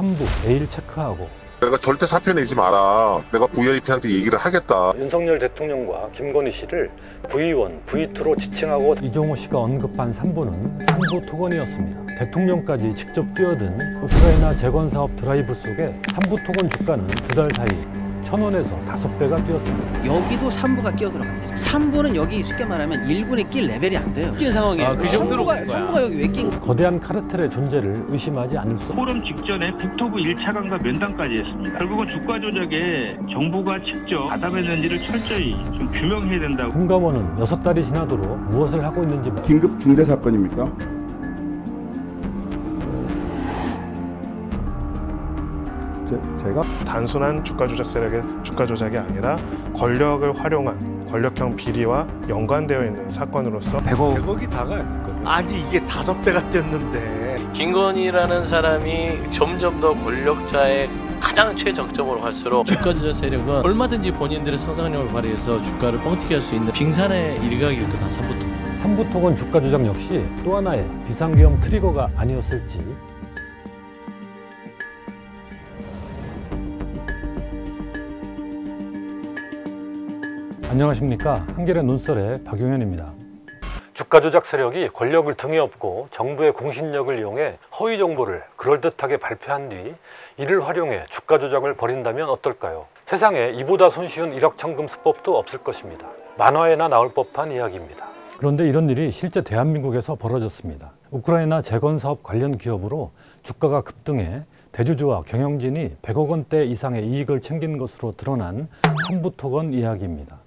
3부 내일 체크하고. 내가 절대 사표 내지 마라. 내가 VIP한테 얘기를 하겠다. 윤석열 대통령과 김건희 씨를 V1, V2로 지칭하고 이종호 씨가 언급한 3부는 3부 토건이었습니다. 대통령까지 직접 뛰어든 우크라이나 재건 사업 드라이브 속에 3부 토건 주가는 2달 사이 1,000원에서 5배가 뛰었습니다. 여기도 3부가 끼어들어갑니다. 3부는 여기 쉽게 말하면 1군에 낄 레벨이 안 돼요. 낀 상황이에요. 그 정도로 간 거야. 3부가 여기 왜 낀 거야? 거대한 카르텔의 존재를 의심하지 않을 수 없습니다. 포럼 직전에 국토부 1차관과 면담까지 했습니다. 결국은 주가 조작에 정부가 직접 가담했는지를 철저히 좀 규명해야 된다고. 금감원은 6달이 지나도록 무엇을 하고 있는지 긴급 중대 사건입니까? 제가 단순한 주가 조작 세력의 주가 조작이 아니라 권력을 활용한 권력형 비리와 연관되어 있는 사건으로서 100억이 다가 아닐까요? 아니 이게 5배가 뛰었는데. 김건희라는 사람이 점점 더 권력자의 가장 최정점으로 갈수록 주가 조작 세력은 얼마든지 본인들의 상상력을 발휘해서 주가를 뻥튀기 할 수 있는 빙산의 일각이 이렇게 다 3부 토건 주가 조작 역시 또 하나의 비상계엄 트리거가 아니었을지. 안녕하십니까. 한겨레 논설의 박용현입니다. 주가 조작 세력이 권력을 등에 업고 정부의 공신력을 이용해 허위 정보를 그럴듯하게 발표한 뒤 이를 활용해 주가 조작을 벌인다면 어떨까요? 세상에 이보다 손쉬운 1억 천금 수법도 없을 것입니다. 만화에나 나올 법한 이야기입니다. 그런데 이런 일이 실제 대한민국에서 벌어졌습니다. 우크라이나 재건 사업 관련 기업으로 주가가 급등해 대주주와 경영진이 100억 원대 이상의 이익을 챙긴 것으로 드러난 3부 토건 이야기입니다.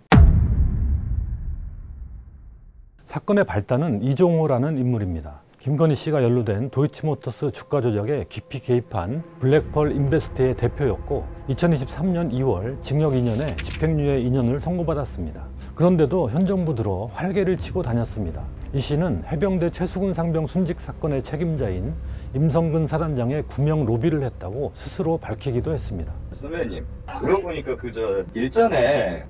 사건의 발단은 이종호라는 인물입니다. 김건희 씨가 연루된 도이치모터스 주가 조작에 깊이 개입한 블랙펄 인베스트의 대표였고 2023년 2월 징역 2년에 집행유예 2년을 선고받았습니다. 그런데도 현 정부 들어 활개를 치고 다녔습니다. 이 씨는 해병대 최수근 상병 순직 사건의 책임자인 임성근 사단장의 구명 로비를 했다고 스스로 밝히기도 했습니다. 선배님, 그러고 보니까 일전에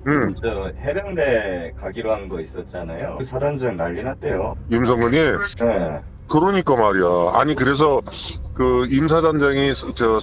해병대 가기로 한 거 있었잖아요. 그 사단장 난리 났대요. 임성근이? 네. 그러니까 말이야. 아니 그래서 그 임 사단장이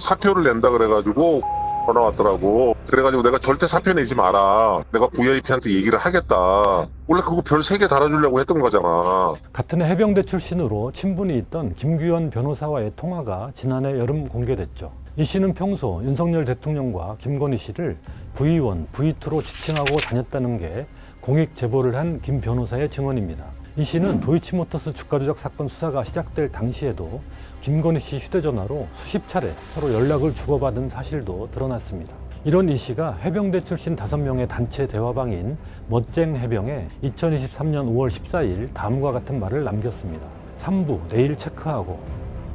사표를 낸다 그래가지고 전화 왔더라고. 그래가지고 내가 절대 사표 내지 마라. 내가 VIP한테 얘기를 하겠다. 원래 그거 별 3개 달아주려고 했던 거잖아. 같은 해병대 출신으로 친분이 있던 김규현 변호사와의 통화가 지난해 여름 공개됐죠. 이 씨는 평소 윤석열 대통령과 김건희 씨를 V1, V2로 지칭하고 다녔다는 게 공익 제보를 한 김 변호사의 증언입니다. 이 씨는 도이치모터스 주가 조작 사건 수사가 시작될 당시에도 김건희 씨 휴대전화로 수십 차례 서로 연락을 주고받은 사실도 드러났습니다. 이런 이 씨가 해병대 출신 5명의 단체 대화방인 멋쟁 해병에 2023년 5월 14일 다음과 같은 말을 남겼습니다. 3부 내일 체크하고.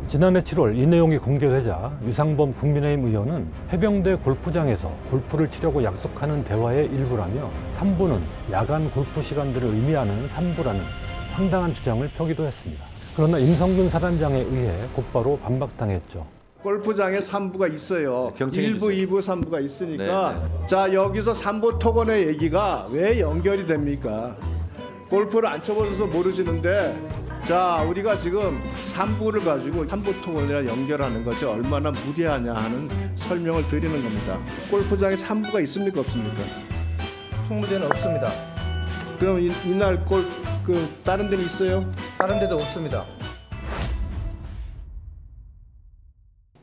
지난해 7월 이 내용이 공개되자 유상범 국민의힘 의원은 해병대 골프장에서 골프를 치려고 약속하는 대화의 일부라며 3부는 야간 골프 시간들을 의미하는 3부라는 황당한 주장을 펴기도 했습니다. 그러나 임성근 사단장에 의해 곧바로 반박당했죠. 골프장에 3부가 있어요. 1부, 2부, 3부가 있으니까 자, 여기서 3부 토건의 얘기가 왜 연결이 됩니까? 골프를 안 쳐보셔서 모르시는데 자, 우리가 지금 3부를 가지고 3부 토건이랑 연결하는 것이 얼마나 무리하냐 하는 설명을 드리는 겁니다. 골프장에 3부가 있습니까? 없습니까? 총무대는 없습니다. 그럼 이날 다른 데는 있어요? 다른 데도 없습니다.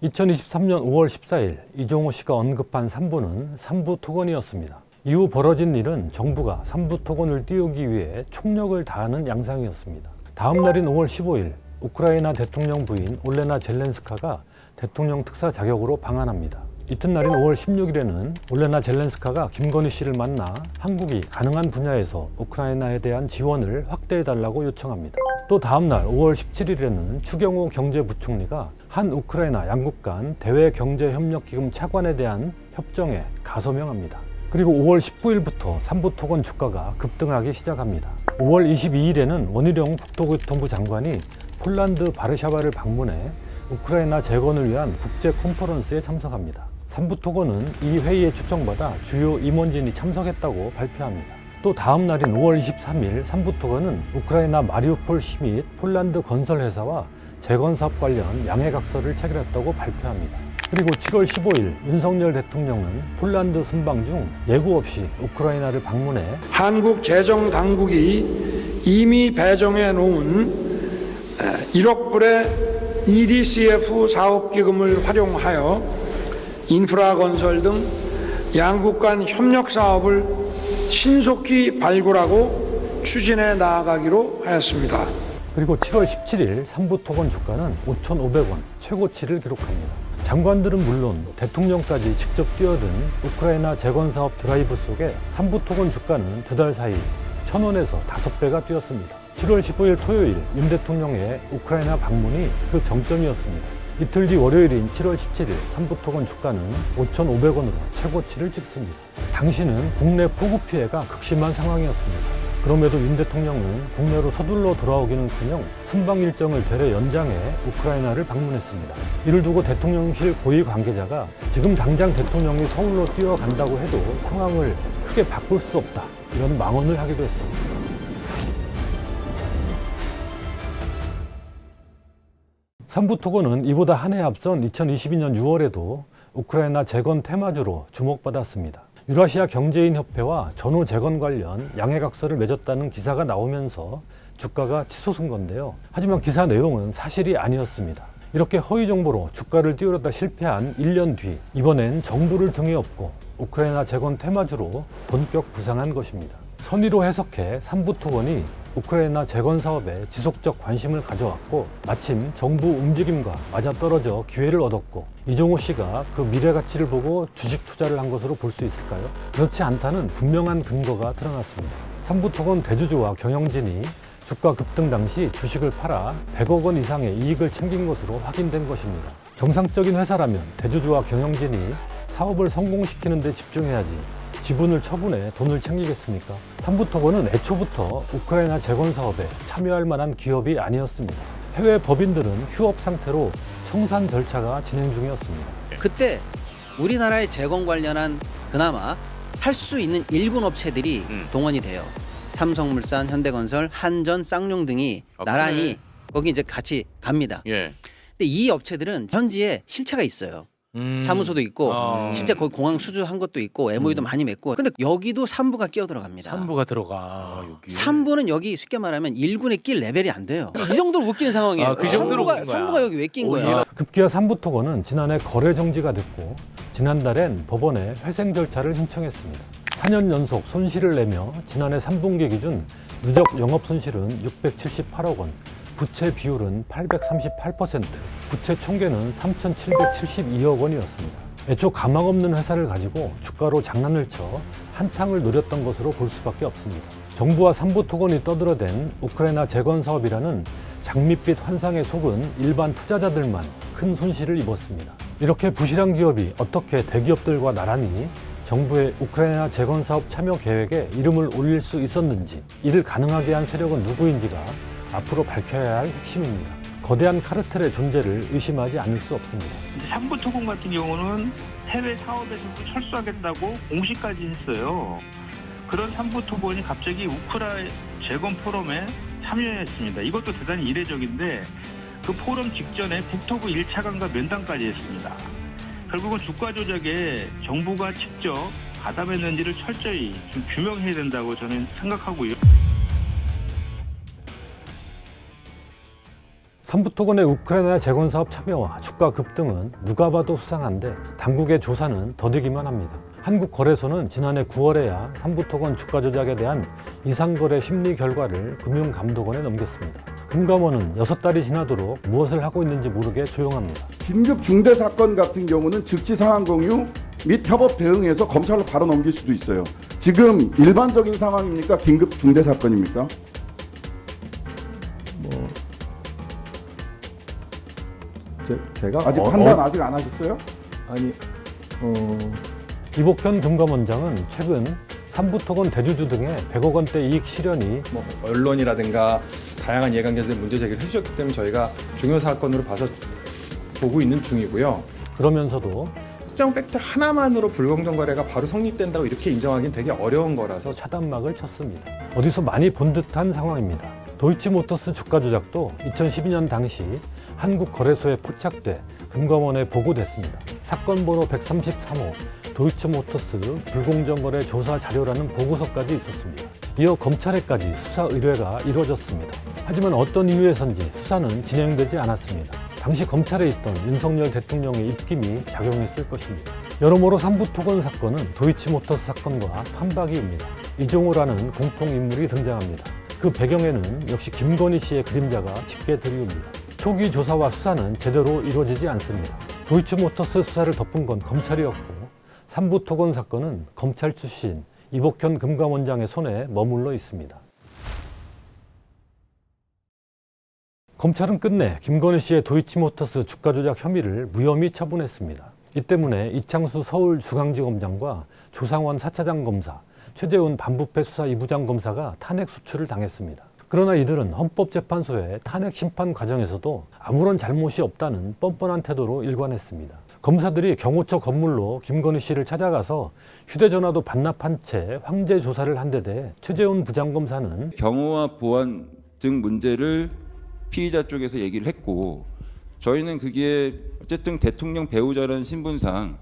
2023년 5월 14일 이종호 씨가 언급한 3부는 3부 토건이었습니다. 이후 벌어진 일은 정부가 3부 토건을 띄우기 위해 총력을 다하는 양상이었습니다. 다음 날인 5월 15일 우크라이나 대통령 부인 올레나 젤렌스카가 대통령 특사 자격으로 방한합니다. 이튿날인 5월 16일에는 올레나 젤렌스카가 김건희 씨를 만나 한국이 가능한 분야에서 우크라이나에 대한 지원을 확대해달라고 요청합니다. 또 다음날 5월 17일에는 추경호 경제부총리가 한 우크라이나 양국 간 대외경제협력기금 차관에 대한 협정에 가서명합니다. 그리고 5월 19일부터 3부 토건 주가가 급등하기 시작합니다. 5월 22일에는 원희룡 국토교통부 장관이 폴란드 바르샤바를 방문해 우크라이나 재건을 위한 국제 컨퍼런스에 참석합니다. 3부 토건은 이 회의에 초청받아 주요 임원진이 참석했다고 발표합니다. 또 다음 날인 5월 23일 3부 토건은 우크라이나 마리우폴 시 및 폴란드 건설회사와 재건사업 관련 양해각서를 체결했다고 발표합니다. 그리고 7월 15일 윤석열 대통령은 폴란드 순방 중 예고 없이 우크라이나를 방문해 한국 재정당국이 이미 배정해 놓은 1억 불의 EDCF 사업기금을 활용하여 인프라 건설 등 양국 간 협력 사업을 신속히 발굴하고 추진해 나아가기로 하였습니다. 그리고 7월 17일 삼부토건 주가는 5,500원 최고치를 기록합니다. 장관들은 물론 대통령까지 직접 뛰어든 우크라이나 재건사업 드라이브 속에 삼부토건 주가는 2달 사이 1,000원에서 5배가 뛰었습니다. 7월 15일 토요일 윤 대통령의 우크라이나 방문이 그 정점이었습니다. 이틀 뒤 월요일인 7월 17일 삼부토건 주가는 5,500원으로 최고치를 찍습니다. 당시는 국내 폭우 피해가 극심한 상황이었습니다. 그럼에도 윤 대통령은 국내로 서둘러 돌아오기는커녕 순방 일정을 되려 연장해 우크라이나를 방문했습니다. 이를 두고 대통령실 고위 관계자가 지금 당장 대통령이 서울로 뛰어간다고 해도 상황을 크게 바꿀 수 없다, 이런 망언을 하기도 했습니다. 삼부토건은 이보다 한 해 앞선 2022년 6월에도 우크라이나 재건 테마주로 주목받았습니다. 유라시아 경제인협회와 전후 재건 관련 양해각서를 맺었다는 기사가 나오면서 주가가 치솟은 건데요. 하지만 기사 내용은 사실이 아니었습니다. 이렇게 허위 정보로 주가를 띄우려다 실패한 1년 뒤, 이번엔 정부를 등에 업고 우크라이나 재건 테마주로 본격 부상한 것입니다. 선의로 해석해 삼부토건이 우크라이나 재건 사업에 지속적 관심을 가져왔고 마침 정부 움직임과 맞아떨어져 기회를 얻었고 이종호 씨가 그 미래 가치를 보고 주식 투자를 한 것으로 볼 수 있을까요? 그렇지 않다는 분명한 근거가 드러났습니다. 삼부토건 대주주와 경영진이 주가 급등 당시 주식을 팔아 100억 원 이상의 이익을 챙긴 것으로 확인된 것입니다. 정상적인 회사라면 대주주와 경영진이 사업을 성공시키는 데 집중해야지 지분을 처분해 돈을 챙기겠습니까? 삼부토건은 애초부터 우크라이나 재건 사업에 참여할 만한 기업이 아니었습니다. 해외 법인들은 휴업 상태로 청산 절차가 진행 중이었습니다. 그때 우리나라의 재건 관련한 그나마 할 수 있는 일군 업체들이 동원이 돼요. 삼성물산, 현대건설, 한전, 쌍용 등이 나란히 거기 이제 같이 갑니다. 근데 이 업체들은 현지에 실체가 있어요. 사무소도 있고 실제 거기 공항 수주한 것도 있고 MOU도 많이 맺고. 근데 여기도 삼부가 끼어 들어갑니다. 삼부가 들어가. 여기. 삼부는 여기 쉽게 말하면 1군에 낄 레벨이 안 돼요. 이 정도로 웃기는 상황이에요. 그 정도로 웃긴 거야. 삼부가 여기 왜 낀 거야? 급기야 삼부토건은 지난해 거래 정지가 됐고 지난달엔 법원에 회생 절차를 신청했습니다. 4년 연속 손실을 내며 지난해 3분기 기준 누적 영업 손실은 678억 원, 부채 비율은 838%, 부채 총계는 3,772억 원이었습니다. 애초 가망 없는 회사를 가지고 주가로 장난을 쳐 한탕을 노렸던 것으로 볼 수밖에 없습니다. 정부와 삼부토건이 떠들어댄 우크라이나 재건 사업이라는 장밋빛 환상에 속은 일반 투자자들만 큰 손실을 입었습니다. 이렇게 부실한 기업이 어떻게 대기업들과 나란히 정부의 우크라이나 재건 사업 참여 계획에 이름을 올릴 수 있었는지, 이를 가능하게 한 세력은 누구인지가 앞으로 밝혀야 할 핵심입니다. 거대한 카르텔의 존재를 의심하지 않을 수 없습니다. 삼부토건 같은 경우는 해외 사업에서도 철수하겠다고 공시까지 했어요. 그런 삼부토건이 갑자기 우크라이나 재건 포럼에 참여했습니다. 이것도 대단히 이례적인데 그 포럼 직전에 국토부 1차 감사 면담까지 했습니다. 결국은 주가 조작에 정부가 직접 가담했는지를 철저히 좀 규명해야 된다고 저는 생각하고요. 삼부토건의 우크라이나 재건 사업 참여와 주가 급등은 누가 봐도 수상한데 당국의 조사는 더디기만 합니다. 한국거래소는 지난해 9월에야 삼부토건 주가 조작에 대한 이상거래 심리 결과를 금융감독원에 넘겼습니다. 금감원은 6달이 지나도록 무엇을 하고 있는지 모르게 조용합니다. 긴급 중대 사건 같은 경우는 즉시 상황 공유 및 협업 대응해서 검찰로 바로 넘길 수도 있어요. 지금 일반적인 상황입니까? 긴급 중대 사건입니까? 제가 아직 판단 아직 안 하셨어요? 아니, 이복현 금감원장은 최근 삼부토건 대주주 등의 100억 원대 이익 실현이 언론이라든가 다양한 이해관계자들 문제 제기를 해주셨기 때문에 저희가 중요 사건으로 봐서 보고 있는 중이고요. 그러면서도 특정 팩트 하나만으로 불공정 거래가 바로 성립된다고 이렇게 인정하기는 되게 어려운 거라서 차단막을 쳤습니다. 어디서 많이 본 듯한 상황입니다. 도이치모터스 주가 조작도 2012년 당시 한국거래소에 포착돼 금감원에 보고됐습니다. 사건 번호 133호 도이치모터스 불공정거래 조사 자료라는 보고서까지 있었습니다. 이어 검찰에까지 수사 의뢰가 이루어졌습니다. 하지만 어떤 이유에선지 수사는 진행되지 않았습니다. 당시 검찰에 있던 윤석열 대통령의 입김이 작용했을 것입니다. 여러모로 삼부토건 사건은 도이치모터스 사건과 판박이입니다. 이종호라는 공통인물이 등장합니다. 그 배경에는 역시 김건희 씨의 그림자가 짙게 드리웁니다. 초기 조사와 수사는 제대로 이루어지지 않습니다. 도이치모터스 수사를 덮은 건 검찰이었고 삼부토건 사건은 검찰 출신 이복현 금감원장의 손에 머물러 있습니다. 검찰은 끝내 김건희 씨의 도이치모터스 주가 조작 혐의를 무혐의 처분했습니다. 이 때문에 이창수 서울중앙지검장과 조상원 4차장 검사, 최재훈 반부패 수사 2부장 검사가 탄핵 소추를 당했습니다. 그러나 이들은 헌법재판소의 탄핵 심판 과정에서도 아무런 잘못이 없다는 뻔뻔한 태도로 일관했습니다. 검사들이 경호처 건물로 김건희 씨를 찾아가서 휴대전화도 반납한 채 황제 조사를 한 데 대해 최재훈 부장검사는 경호와 보안 등 문제를 피의자 쪽에서 얘기를 했고 저희는 그게 어쨌든 대통령 배우자라는 신분상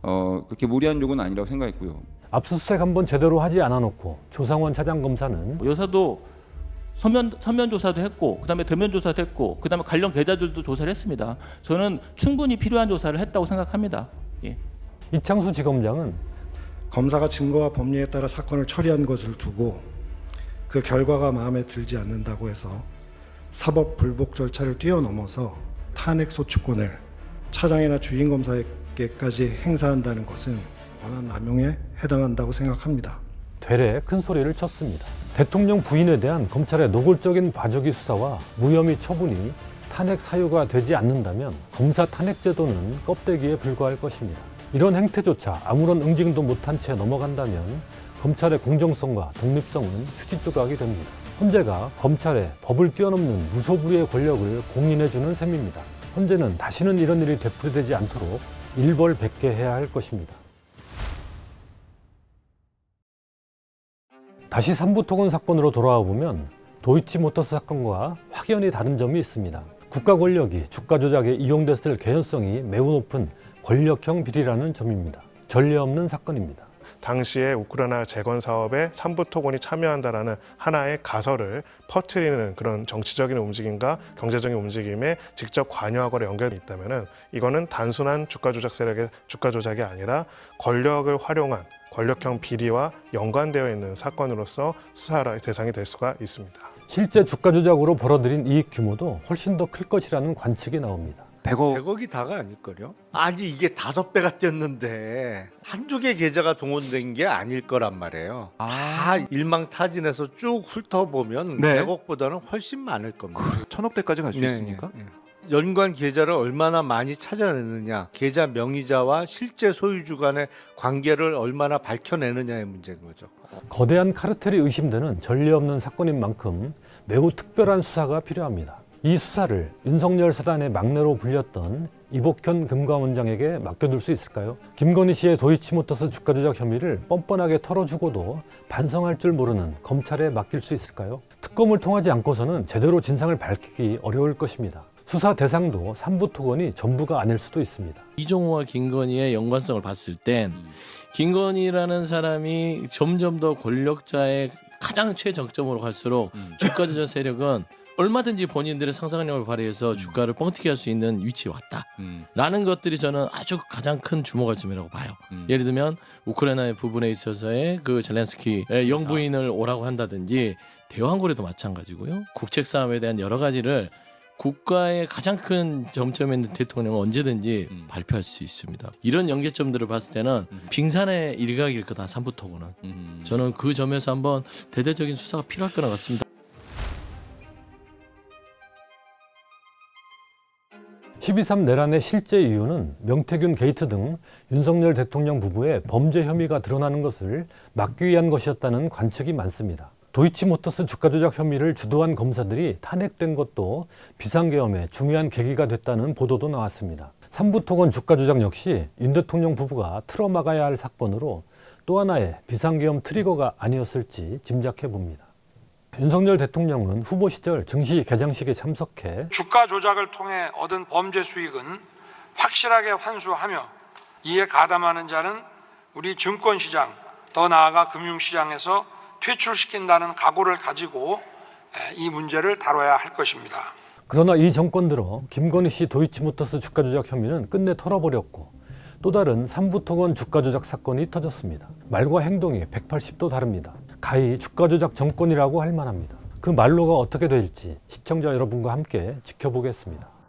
그렇게 무리한 요구는 아니라고 생각했고요. 압수수색 한번 제대로 하지 않아놓고 조상원 차장검사는 여사도 서면 조사도 했고 그다음에 대면 조사도 했고 그다음에 관련 계좌들도 조사를 했습니다. 저는 충분히 필요한 조사를 했다고 생각합니다. 예. 이창수 지검장은 검사가 증거와 법리에 따라 사건을 처리한 것을 두고 그 결과가 마음에 들지 않는다고 해서 사법 불복 절차를 뛰어넘어서 탄핵 소추권을 차장이나 주임 검사에게까지 행사한다는 것은 권한 남용에 해당한다고 생각합니다. 되레 큰 소리를 쳤습니다. 대통령 부인에 대한 검찰의 노골적인 봐주기 수사와 무혐의 처분이 탄핵 사유가 되지 않는다면 검사 탄핵 제도는 껍데기에 불과할 것입니다. 이런 행태조차 아무런 응징도 못한 채 넘어간다면 검찰의 공정성과 독립성은 휴지 조각이 됩니다. 헌재가 검찰에 법을 뛰어넘는 무소불위의 권력을 공인해주는 셈입니다. 헌재는 다시는 이런 일이 되풀이되지 않도록 일벌백계해야 할 것입니다. 다시 삼부토건 사건으로 돌아와 보면 도이치모터스 사건과 확연히 다른 점이 있습니다. 국가 권력이 주가 조작에 이용됐을 개연성이 매우 높은 권력형 비리라는 점입니다. 전례 없는 사건입니다. 당시에 우크라이나 재건 사업에 삼부토건이 참여한다라는 하나의 가설을 퍼뜨리는 그런 정치적인 움직임과 경제적인 움직임에 직접 관여하거나 연결이 있다면 이거는 단순한 주가 조작 세력의 주가 조작이 아니라 권력을 활용한 권력형 비리와 연관되어 있는 사건으로서 수사의 대상이 될 수가 있습니다. 실제 주가 조작으로 벌어들인 이익 규모도 훨씬 더 클 것이라는 관측이 나옵니다. 100억이 다가 아닐걸요? 아니 이게 5배가 뛰었는데 한두 개 계좌가 동원된 게 아닐 거란 말이에요. 다 일망타진해서 쭉 훑어보면 100억보다는 훨씬 많을 겁니다. 1000억대까지 갈 수 있습니까? 연관 계좌를 얼마나 많이 찾아내느냐, 계좌 명의자와 실제 소유주 간의 관계를 얼마나 밝혀내느냐의 문제인 거죠. 거대한 카르텔이 의심되는 전례 없는 사건인 만큼 매우 특별한 수사가 필요합니다. 이 수사를 윤석열 사단의 막내로 불렸던 이복현 금감원장에게 맡겨둘 수 있을까요? 김건희 씨의 도이치모터스 주가 조작 혐의를 뻔뻔하게 털어주고도 반성할 줄 모르는 검찰에 맡길 수 있을까요? 특검을 통하지 않고서는 제대로 진상을 밝히기 어려울 것입니다. 수사 대상도 삼부토건이 전부가 아닐 수도 있습니다. 이종호와 김건희의 연관성을 봤을 땐 김건희라는 사람이 점점 더 권력자의 가장 최정점으로 갈수록 주가 조작 세력은 얼마든지 본인들의 상상력을 발휘해서 주가를 뻥튀기 할 수 있는 위치에 왔다 라는 것들이 저는 아주 가장 큰 주목할 점이라고 봐요. 예를 들면 우크라이나의 부분에 있어서의 그 젤렌스키의 영부인을 오라고 한다든지 대왕고래도 마찬가지고요. 국책 싸움에 대한 여러 가지를 국가의 가장 큰 정점에 있는 대통령은 언제든지 발표할 수 있습니다. 이런 연계점들을 봤을 때는 빙산의 일각일 거다, 삼부토건은. 저는 그 점에서 한번 대대적인 수사가 필요할 것 같습니다. 12.3 내란의 실제 이유는 명태균 게이트 등 윤석열 대통령 부부의 범죄 혐의가 드러나는 것을 막기 위한 것이었다는 관측이 많습니다. 도이치모터스 주가 조작 혐의를 주도한 검사들이 탄핵된 것도 비상계엄의 중요한 계기가 됐다는 보도도 나왔습니다. 삼부토건 주가 조작 역시 윤 대통령 부부가 틀어막아야 할 사건으로 또 하나의 비상계엄 트리거가 아니었을지 짐작해 봅니다. 윤석열 대통령은 후보 시절 증시 개장식에 참석해 주가 조작을 통해 얻은 범죄 수익은 확실하게 환수하며 이에 가담하는 자는 우리 증권시장, 더 나아가 금융시장에서 퇴출시킨다는 각오를 가지고 이 문제를 다뤄야 할 것입니다. 그러나 이 정권 들어 김건희 씨 도이치모터스 주가 조작 혐의는 끝내 털어버렸고 또 다른 삼부토건 주가 조작 사건이 터졌습니다. 말과 행동이 180도 다릅니다. 가히 주가 조작 정권이라고 할 만합니다. 그 말로가 어떻게 될지 시청자 여러분과 함께 지켜보겠습니다.